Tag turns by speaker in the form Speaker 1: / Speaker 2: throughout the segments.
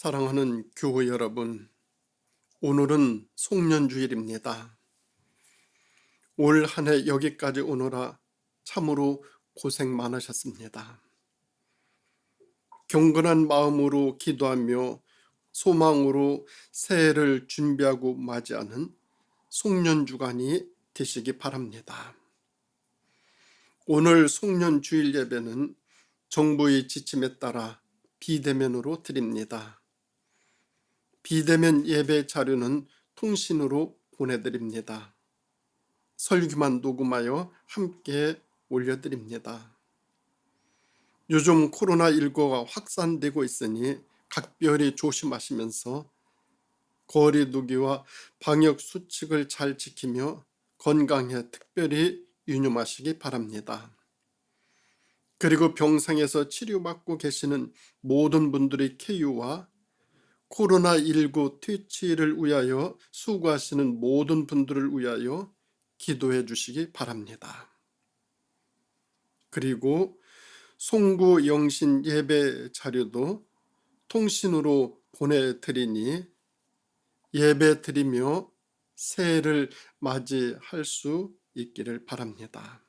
Speaker 1: 사랑하는 교회 여러분, 오늘은 송년주일입니다. 올 한 해 여기까지 오느라 참으로 고생 많으셨습니다. 경건한 마음으로 기도하며 소망으로 새해를 준비하고 맞이하는 송년주간이 되시기 바랍니다. 오늘 송년주일 예배는 정부의 지침에 따라 비대면으로 드립니다. 비대면 예배 자료는 통신으로 보내드립니다. 설교만 녹음하여 함께 올려드립니다. 요즘 코로나19가 확산되고 있으니 각별히 조심하시면서 거리 두기와 방역 수칙을 잘 지키며 건강에 특별히 유념하시기 바랍니다. 그리고 병상에서 치료받고 계시는 모든 분들의 쾌유와 코로나19 퇴치를 위하여 수고하시는 모든 분들을 위하여 기도해 주시기 바랍니다. 그리고 송구 영신 예배 자료도 통신으로 보내드리니 예배 드리며 새해를 맞이할 수 있기를 바랍니다.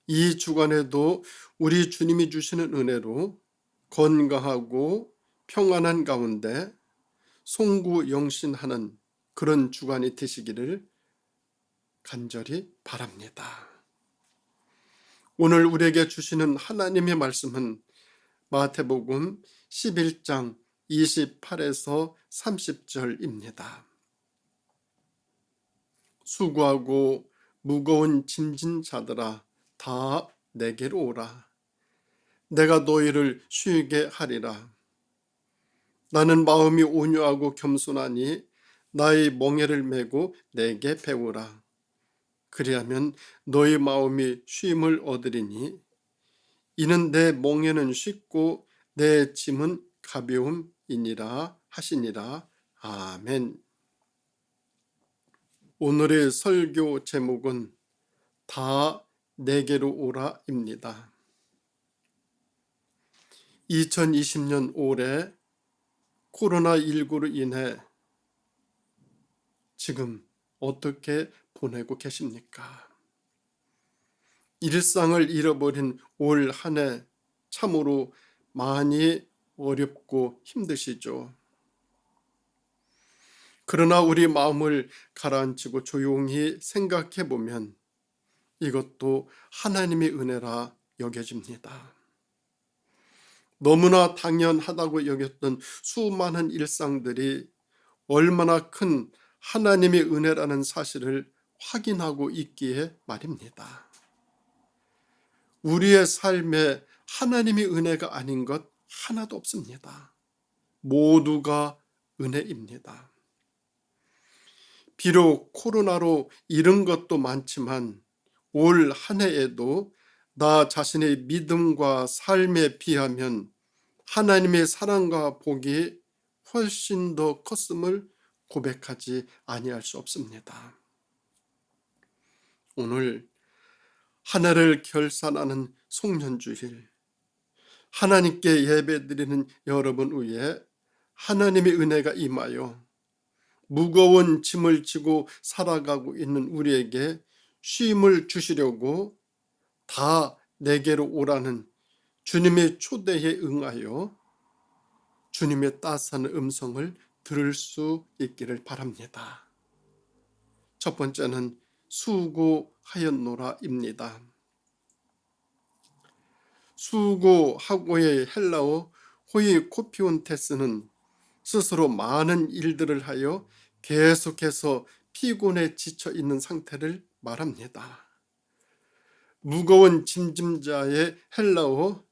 Speaker 1: 이 주간에도 우리 주님이 주시는 은혜로 건강하고 평안한 가운데 송구 영신하는 그런 주간이 되시기를 간절히 바랍니다. 오늘 우리에게 주시는 하나님의 말씀은 마태복음 11장 28에서 30절입니다. 수고하고 무거운 짐진 자들아 다 내게로 오라. 내가 너희를 쉬게 하리라. 나는 마음이 온유하고 겸손하니 나의 멍에를 메고 내게 배우라. 그리하면 너희 마음이 쉼을 얻으리니 이는 내 멍에는 쉽고 내 짐은 가벼움이니라 하시니라. 아멘. 오늘의 설교 제목은 다 내게로 오라입니다. 2020년 올해 코로나19로 인해 지금 어떻게 보내고 계십니까? 일상을 잃어버린 올 한 해 참으로 많이 어렵고 힘드시죠. 그러나 우리 마음을 가라앉히고 조용히 생각해 보면 이것도 하나님의 은혜라 여겨집니다. 너무나 당연하다고 여겼던 수많은 일상들이 얼마나 큰 하나님의 은혜라는 사실을 확인하고 있기에 말입니다. 우리의 삶에 하나님의 은혜가 아닌 것 하나도 없습니다. 모두가 은혜입니다. 비록 코로나로 잃은 것도 많지만 올 한 해에도 나 자신의 믿음과 삶에 비하면 하나님의 사랑과 복이 훨씬 더 컸음을 고백하지 아니할 수 없습니다. 오늘 하늘을 결산하는 송년주일, 하나님께 예배드리는 여러분 위에 하나님의 은혜가 임하여 무거운 짐을 지고 살아가고 있는 우리에게 쉼을 주시려고 다 내게로 오라는 주님의 초대에 응하여 주님의 따스한 음성을 들을 수 있기를 바랍니다. 첫 번째는 수고하였노라입니다. 수고하고의 헬라어 호이코피온테스는 스스로 많은 일들을 하여 계속해서 피곤에 지쳐 있는 상태를 말합니다. 무거운 짐짐자의 헬라어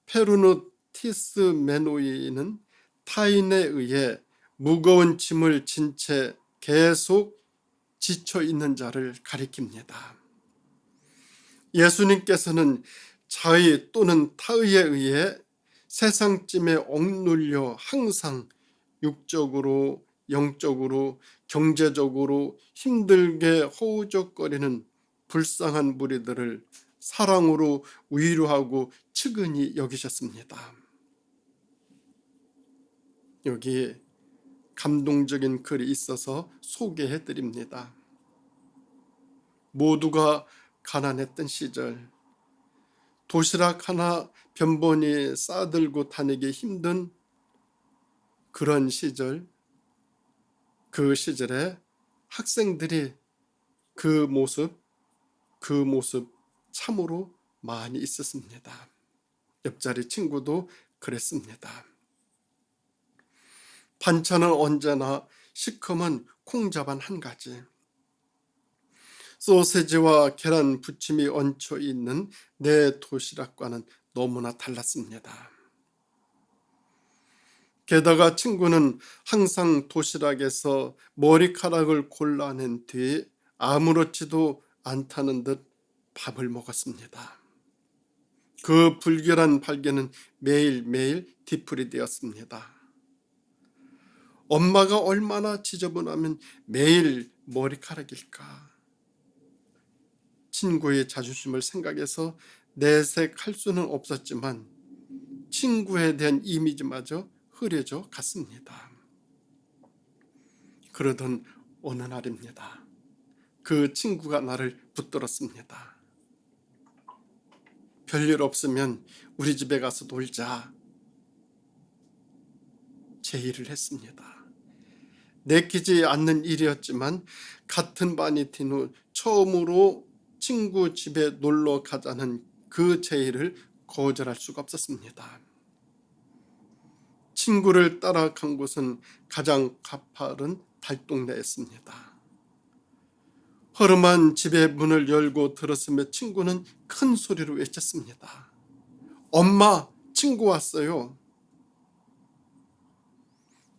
Speaker 1: 페루누티스 메노이는 타인에 의해 무거운 짐을 진 채 계속 지쳐 있는 자를 가리킵니다. 예수님께서는 자의 또는 타의에 의해 세상쯤에 억눌려 항상 육적으로, 영적으로, 경제적으로 힘들게 허우적거리는 불쌍한 무리들을 사랑으로 위로하고 측은히 여기셨습니다. 여기 감동적인 글이 있어서 소개해 드립니다. 모두가 가난했던 시절, 도시락 하나 변번히 싸들고 다니기 힘든 그런 시절, 그 시절에 학생들이 그 모습 참으로 많이 있었습니다. 옆자리 친구도 그랬습니다. 반찬은 언제나 시커먼 콩자반 한 가지, 소세지와 계란 부침이 얹혀 있는 내 도시락과는 너무나 달랐습니다. 게다가 친구는 항상 도시락에서 머리카락을 골라낸 뒤 아무렇지도 않다는 듯 밥을 먹었습니다. 그 불결한 발견은 매일매일 뒤풀이 되었습니다. 엄마가 얼마나 지저분하면 매일 머리카락일까? 친구의 자존심을 생각해서 내색할 수는 없었지만 친구에 대한 이미지마저 흐려져 갔습니다. 그러던 어느 날입니다. 그 친구가 나를 붙들었습니다. 별일 없으면 우리 집에 가서 놀자. 제의를 했습니다. 내키지 않는 일이었지만 같은 반이 된 후 처음으로 친구 집에 놀러 가자는 그 제의를 거절할 수가 없었습니다. 친구를 따라간 곳은 가장 가파른 달동네였습니다. 허름한 집의 문을 열고 들었으며 친구는 큰 소리로 외쳤습니다. 엄마, 친구 왔어요.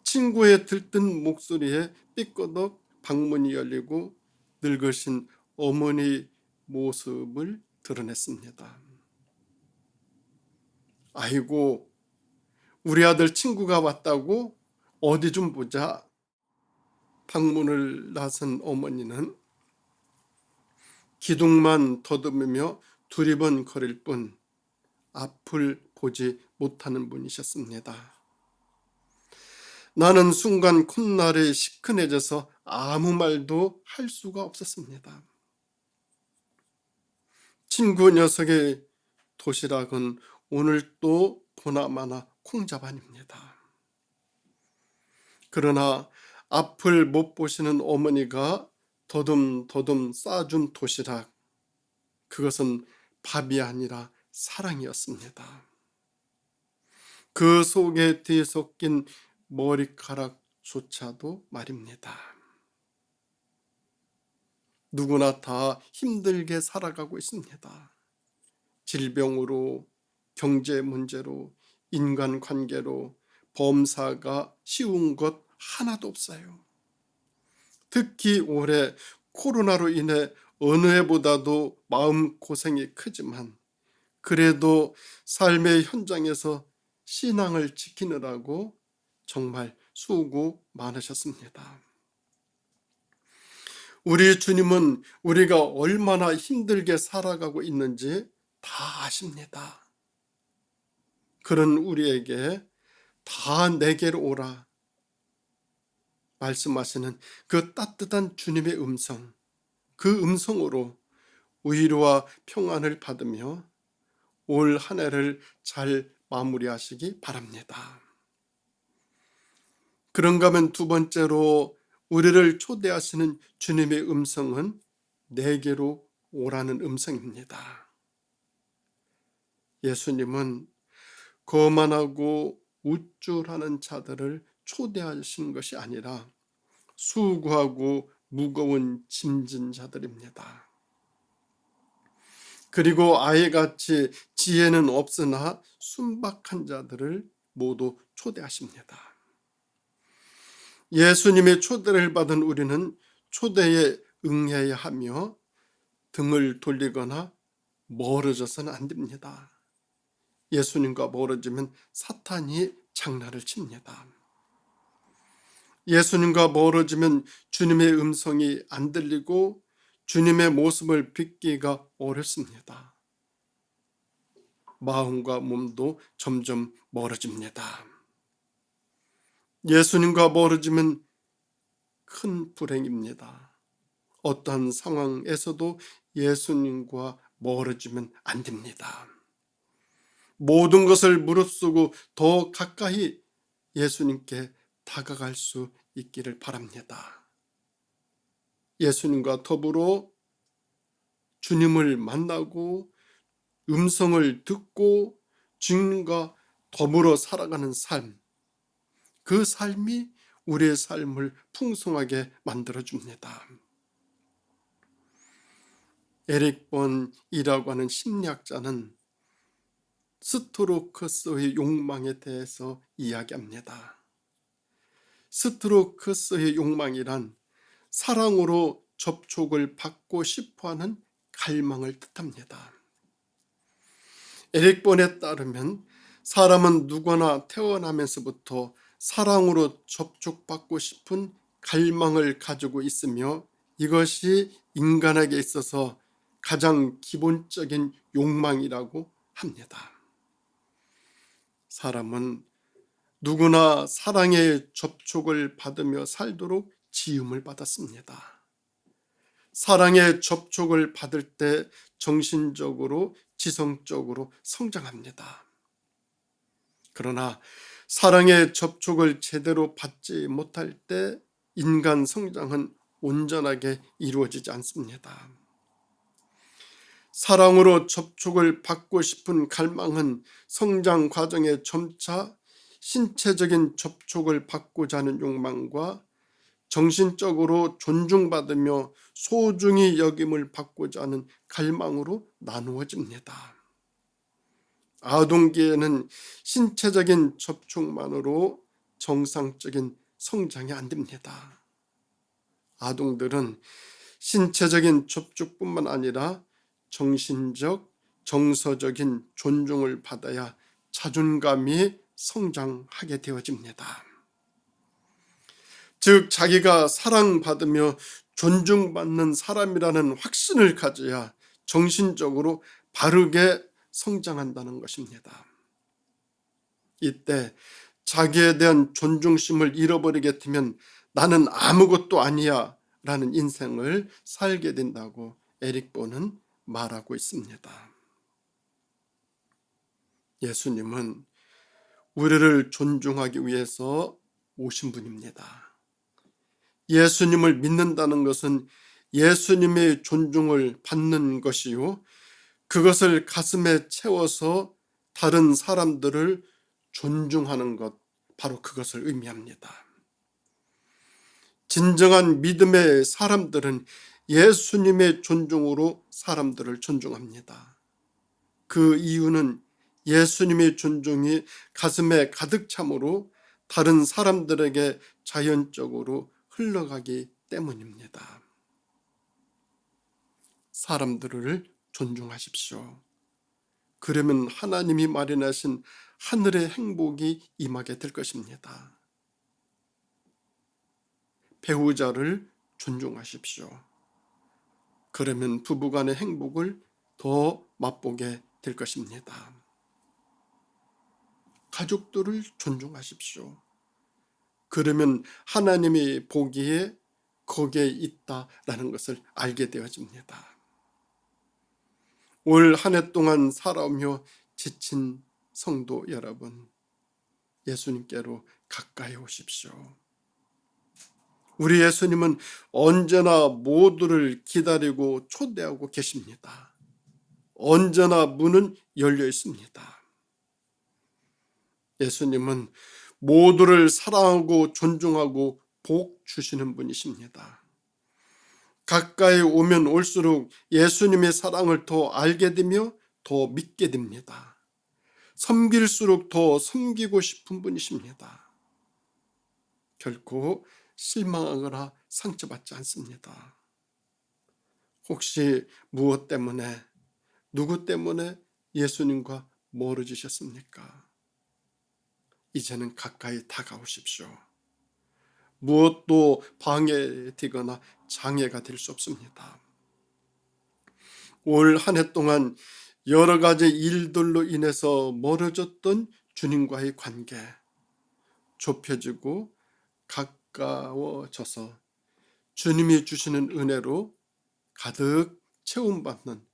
Speaker 1: 친구의 들뜬 목소리에 삐꺼덕 방문이 열리고 늙으신 어머니 모습을 드러냈습니다. 아이고, 우리 아들 친구가 왔다고? 어디 좀 보자. 방문을 나선 어머니는 기둥만 더듬으며 두리번거릴 뿐 앞을 보지 못하는 분이셨습니다. 나는 순간 콧날이 시큰해져서 아무 말도 할 수가 없었습니다. 친구 녀석의 도시락은 오늘 또 보나마나 콩자반입니다. 그러나 앞을 못 보시는 어머니가 더듬더듬 싸준 도시락, 그것은 밥이 아니라 사랑이었습니다. 그 속에 뒤섞인 머리카락조차도 말입니다. 누구나 다 힘들게 살아가고 있습니다. 질병으로, 경제 문제로, 인간관계로 범사가 쉬운 것 하나도 없어요. 특히 올해 코로나로 인해 어느 해보다도 마음고생이 크지만 그래도 삶의 현장에서 신앙을 지키느라고 정말 수고 많으셨습니다. 우리 주님은 우리가 얼마나 힘들게 살아가고 있는지 다 아십니다. 그런 우리에게 다 내게로 오라 말씀하시는 그 따뜻한 주님의 음성, 그 음성으로 위로와 평안을 받으며 올 한 해를 잘 마무리하시기 바랍니다. 그런가 하면 두 번째로 우리를 초대하시는 주님의 음성은 내게로 오라는 음성입니다. 예수님은 거만하고 우쭐하는 자들을 초대하시는 것이 아니라 수고하고 무거운 짐진 자들입니다. 그리고 아이같이 지혜는 없으나 순박한 자들을 모두 초대하십니다. 예수님의 초대를 받은 우리는 초대에 응해야 하며 등을 돌리거나 멀어져서는 안 됩니다. 예수님과 멀어지면 사탄이 장난을 칩니다. 예수님과 멀어지면 주님의 음성이 안 들리고 주님의 모습을 뵙기가 어렵습니다. 마음과 몸도 점점 멀어집니다. 예수님과 멀어지면 큰 불행입니다. 어떠한 상황에서도 예수님과 멀어지면 안 됩니다. 모든 것을 무릅쓰고 더 가까이 예수님께 다가갈 수 있기를 바랍니다. 예수님과 더불어 주님을 만나고 음성을 듣고 주님과 더불어 살아가는 삶, 그 삶이 우리의 삶을 풍성하게 만들어줍니다. 에릭 번이라고 하는 심리학자는 스토로크스의 욕망에 대해서 이야기합니다. 스토로크스의 욕망이란 사랑으로 접촉을 받고 싶어하는 갈망을 뜻합니다. 에릭 번에 따르면 사람은 누구나 태어나면서부터 사랑으로 접촉받고 싶은 갈망을 가지고 있으며 이것이 인간에게 있어서 가장 기본적인 욕망이라고 합니다. 사람은 누구나 사랑의 접촉을 받으며 살도록 지음을 받았습니다. 사랑의 접촉을 받을 때 정신적으로, 지성적으로 성장합니다. 그러나 사랑의 접촉을 제대로 받지 못할 때 인간 성장은 온전하게 이루어지지 않습니다. 사랑으로 접촉을 받고 싶은 갈망은 성장 과정에 점차 신체적인 접촉을 받고자 하는 욕망과 정신적으로 존중받으며 소중히 여김을 받고자 하는 갈망으로 나누어집니다. 아동기에는 신체적인 접촉만으로 정상적인 성장이 안 됩니다. 아동들은 신체적인 접촉뿐만 아니라 정신적, 정서적인 존중을 받아야 자존감이 성장하게 되어집니다. 즉 자기가 사랑받으며 존중받는 사람이라는 확신을 가져야 정신적으로 바르게 성장한다는 것입니다. 이때 자기에 대한 존중심을 잃어버리게 되면 나는 아무것도 아니야 라는 인생을 살게 된다고 에릭 번은 말하고 있습니다. 예수님은 우리를 존중하기 위해서 오신 분입니다. 예수님을 믿는다는 것은 예수님의 존중을 받는 것이요, 그것을 가슴에 채워서 다른 사람들을 존중하는 것, 바로 그것을 의미합니다. 진정한 믿음의 사람들은 예수님의 존중으로 사람들을 존중합니다. 그 이유는 예수님의 존중이 가슴에 가득 참으로 다른 사람들에게 자연적으로 흘러가기 때문입니다. 사람들을 존중하십시오. 그러면 하나님이 마련하신 하늘의 행복이 임하게 될 것입니다. 배우자를 존중하십시오. 그러면 부부간의 행복을 더 맛보게 될 것입니다. 가족들을 존중하십시오. 그러면 하나님이 보기에 거기에 있다라는 것을 알게 되어집니다. 올 한 해 동안 살아오며 지친 성도 여러분, 예수님께로 가까이 오십시오. 우리 예수님은 언제나 모두를 기다리고 초대하고 계십니다. 언제나 문은 열려 있습니다. 예수님은 모두를 사랑하고 존중하고 복 주시는 분이십니다. 가까이 오면 올수록 예수님의 사랑을 더 알게 되며 더 믿게 됩니다. 섬길수록 더 섬기고 싶은 분이십니다. 결코 실망하거나 상처받지 않습니다. 혹시 무엇 때문에, 누구 때문에 예수님과 멀어지셨습니까? 이제는 가까이 다가오십시오. 무엇도 방해되거나 장애가 될 수 없습니다. 올 한 해 동안 여러 가지 일들로 인해서 멀어졌던 주님과의 관계, 좁혀지고 가까워져서 주님이 주시는 은혜로 가득 채움받는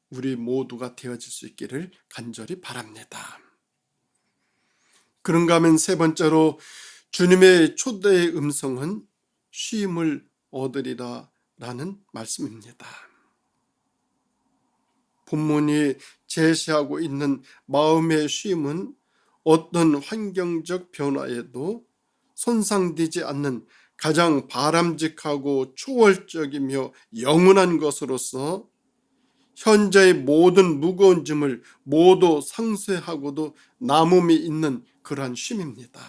Speaker 1: 우리 모두가 되어질 수 있기를 간절히 바랍니다. 그런가 하면 세 번째로 주님의 초대의 음성은 쉼을 얻으리라 라는 말씀입니다. 본문이 제시하고 있는 마음의 쉼은 어떤 환경적 변화에도 손상되지 않는 가장 바람직하고 초월적이며 영원한 것으로서 현재의 모든 무거운 짐을 모두 상쇄하고도 남음이 있는 그러한 쉼입니다.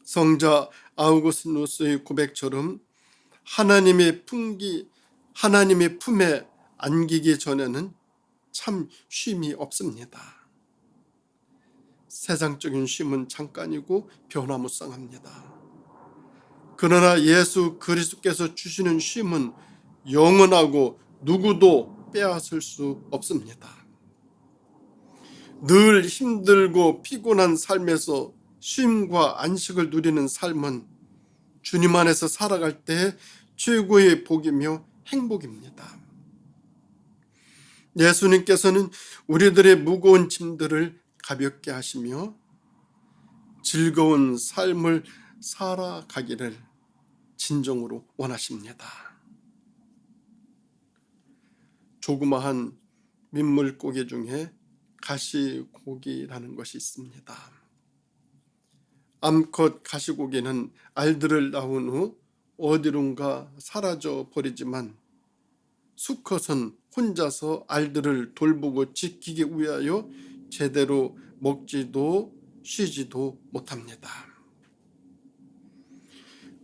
Speaker 1: 성자 아우구스누스의 고백처럼 하나님의 품에 안기기 전에는 참 쉼이 없습니다. 세상적인 쉼은 잠깐이고 변화무쌍합니다. 그러나 예수 그리스도께서 주시는 쉼은 영원하고 누구도 빼앗을 수 없습니다. 늘 힘들고 피곤한 삶에서 쉼과 안식을 누리는 삶은 주님 안에서 살아갈 때 최고의 복이며 행복입니다. 예수님께서는 우리들의 무거운 짐들을 가볍게 하시며 즐거운 삶을 살아가기를 진정으로 원하십니다. 조그마한 민물고기 중에 가시고기라는 것이 있습니다. 암컷 가시고기는 알들을 낳은 후 어디론가 사라져 버리지만 수컷은 혼자서 알들을 돌보고 지키기 위하여 제대로 먹지도 쉬지도 못합니다.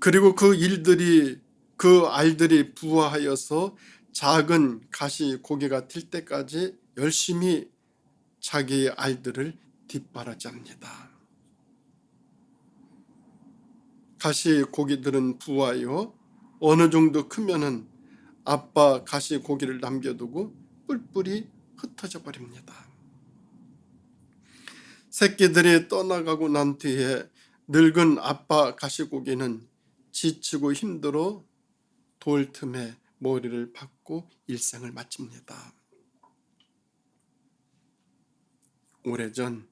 Speaker 1: 그리고 그 알들이 부화하여서 작은 가시고기가 될 때까지 열심히 자기의 알들을 뒷바라지합니다. 가시고기들은 부화하여 어느 정도 크면은 아빠 가시고기를 남겨두고 뿔뿔이 흩어져 버립니다. 새끼들이 떠나가고 난 뒤에 늙은 아빠 가시고기는 지치고 힘들어 돌 틈에 머리를 박고 일생을 마칩니다. 오래전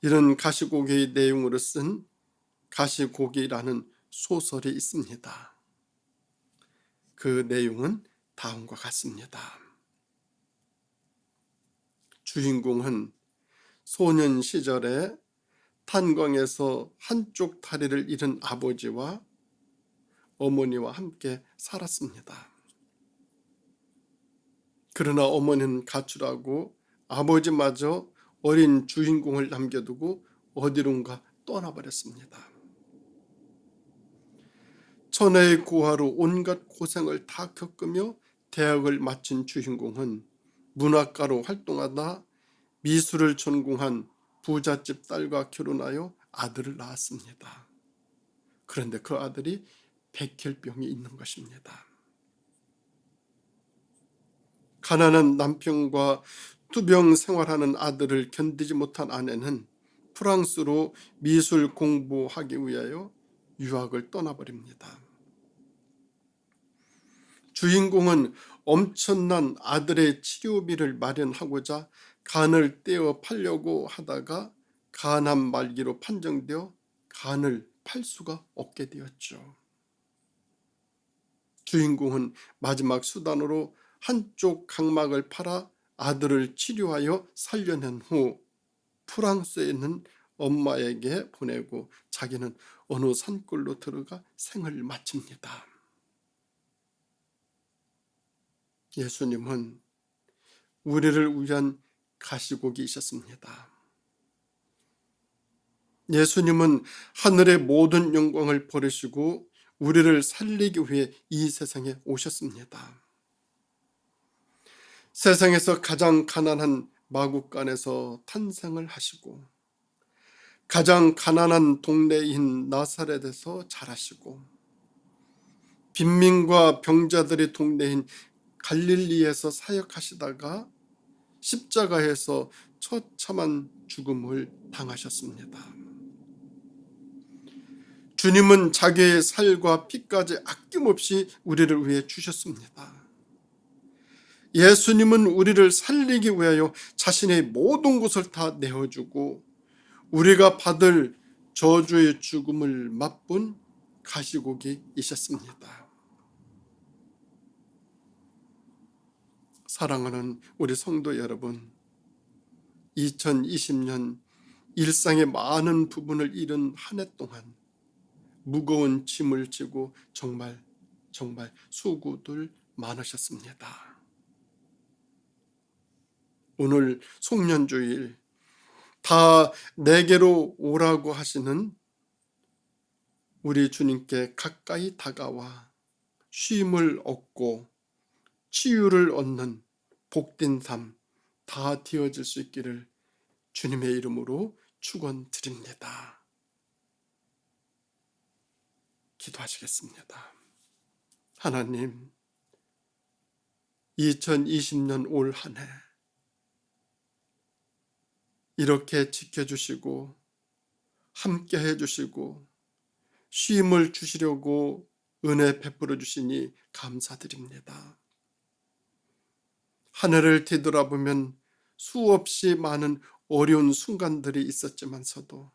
Speaker 1: 이런 가시고기의 내용으로 쓴 가시고기라는 소설이 있습니다. 그 내용은 다음과 같습니다. 주인공은 소년 시절에 탄광에서 한쪽 다리를 잃은 아버지와 어머니와 함께 살았습니다. 그러나 어머니는 가출하고 아버지마저 어린 주인공을 남겨두고 어디론가 떠나버렸습니다. 천혜의 고아로 온갖 고생을 다 겪으며 대학을 마친 주인공은 문학가로 활동하다 미술을 전공한 부잣집 딸과 결혼하여 아들을 낳았습니다. 그런데 그 아들이 백혈병이 있는 것입니다. 가난한 남편과 투병 생활하는 아들을 견디지 못한 아내는 프랑스로 미술 공부하기 위하여 유학을 떠나버립니다. 주인공은 엄청난 아들의 치료비를 마련하고자 간을 떼어 팔려고 하다가 간암 말기로 판정되어 간을 팔 수가 없게 되었죠. 주인공은 마지막 수단으로 한쪽 각막을 팔아 아들을 치료하여 살려낸 후 프랑스에 있는 엄마에게 보내고 자기는 어느 산골로 들어가 생을 마칩니다. 예수님은 우리를 위한 가시고기이셨습니다. 예수님은 하늘의 모든 영광을 버리시고 우리를 살리기 위해 이 세상에 오셨습니다. 세상에서 가장 가난한 마국간에서 탄생을 하시고 가장 가난한 동네인 나사렛에서 자라시고 빈민과 병자들의 동네인 갈릴리에서 사역하시다가 십자가에서 처참한 죽음을 당하셨습니다. 주님은 자기의 살과 피까지 아낌없이 우리를 위해 주셨습니다. 예수님은 우리를 살리기 위하여 자신의 모든 것을 다 내어주고 우리가 받을 저주의 죽음을 맛본 가시고기이셨습니다. 사랑하는 우리 성도 여러분, 2020년 일상의 많은 부분을 잃은 한 해 동안 무거운 짐을 지고 정말 수고들 많으셨습니다. 오늘 송년주일 다 내게로 오라고 하시는 우리 주님께 가까이 다가와 쉼을 얻고 치유를 얻는 복된 삶 다 되어질 수 있기를 주님의 이름으로 축원드립니다. 기도하시겠습니다. 하나님, 2020년 올 한 해 이렇게 지켜주시고 함께 해주시고 쉼을 주시려고 은혜 베풀어 주시니 감사드립니다. 한 해를 뒤돌아보면 수없이 많은 어려운 순간들이 있었지만서도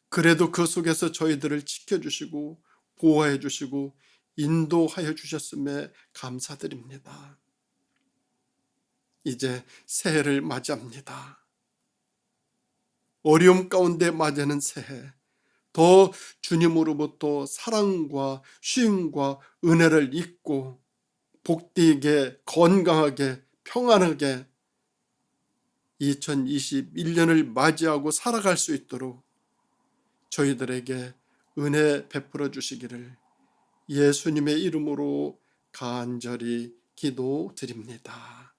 Speaker 1: 그래도 그 속에서 저희들을 지켜주시고 보호해 주시고 인도하여 주셨음에 감사드립니다. 이제 새해를 맞이합니다. 어려움 가운데 맞이하는 새해, 더 주님으로부터 사랑과 쉼과 은혜를 잊고 복되게 건강하게 평안하게 2021년을 맞이하고 살아갈 수 있도록 저희들에게 은혜 베풀어 주시기를 예수님의 이름으로 간절히 기도드립니다.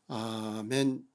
Speaker 1: 아멘.